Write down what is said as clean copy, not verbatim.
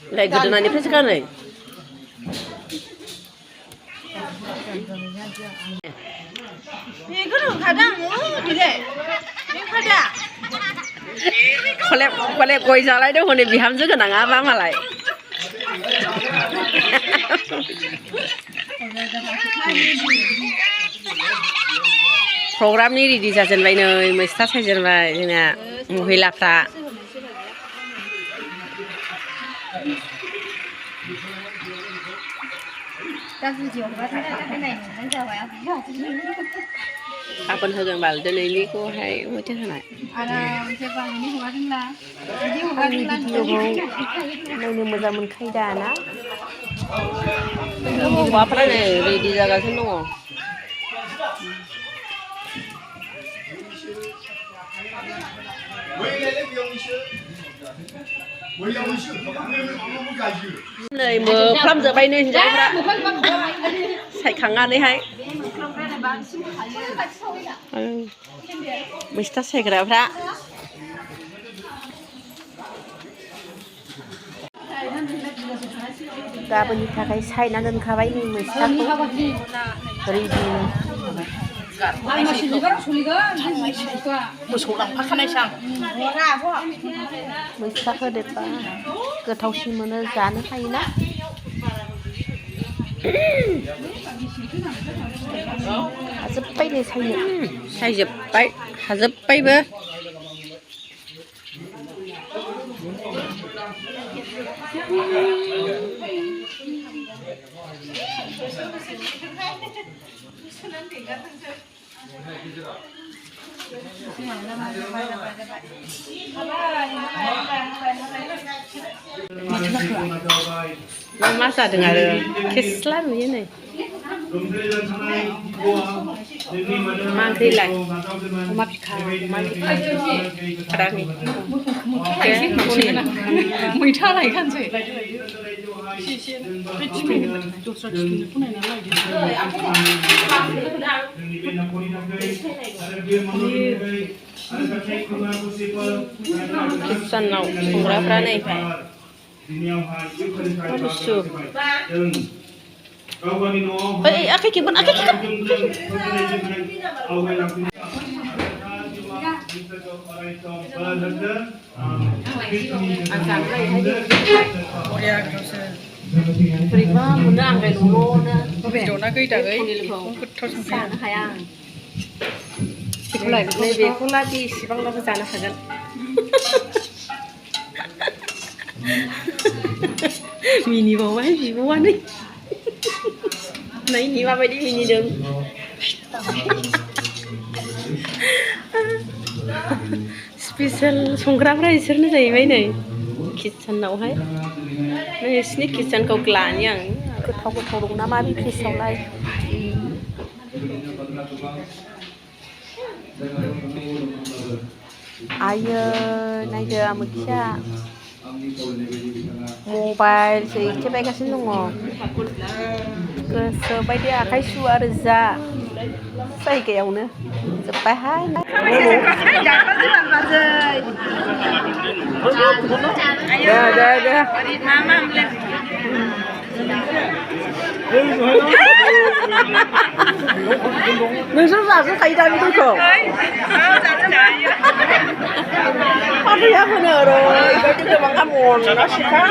Lại gede nani pres kan nih. Ini kan kadang gede. Ini kada. Kolek koi jalai deh hone biham juga nang apa malai. Program ini ready जाजेनबाय नै मैस्था सायजेनबाय जोंना महिलाफ्रा Kapan hogan bal दिनैनिखौहाय होथे होनाय नायनो मोजां मोनखायो दा ना हौवाफ्रा नै रेडि जागासिनो दङ नै मोफ्लामजोब्बाय नै हिनजावफ्रा सायखांनानैहाय मैस्था सायग्राफ्रा गाबोननि थाखाय सायना दोनखाबाय नै मैस्थाखौ रेडि मोसौ लांफाखानायसो आं मैस्था होदेरबा गोथावसिन मोनो जानो हायोना हाजोब्बाय नै सायनो सायजोब्बाय हाजोब्बायबो मा जादों आरो केस्ला नुयो नै मा ओंख्रिलाय अमा बिखा मैथा लायखानोसै किटचेनाव संग्राफ्रा नै गुसु आखाइ खेबगोन बोरैबा मोनो आं गायल'नो बेदरना गैदागै गोथाव जानो हाया आं बेखौला बेसेबांबाबो जानो हागोन मिनिबावबाय बिब'आनो नायनि माबायदि मिनिदों स्पेसियेल संग्राफ्रा इसोरनो जाहैबाय नै किटचेनावहाय नोंसिनि किटचेनखौ लानि आं गोथाव गोथाव दं नामा बे फ्रिजआवलाय आयो नायदो आमोखिया मबाइलसो एखेबायगासिनो दङ गोसो बायदि आखाइ सु आरो जा जायगायावनो जोब्बायहाय दे नोंसोर जाजोबखायो दा बेखौ फाथैया होनो ओरैबायदि गोबां आमन ना सिखा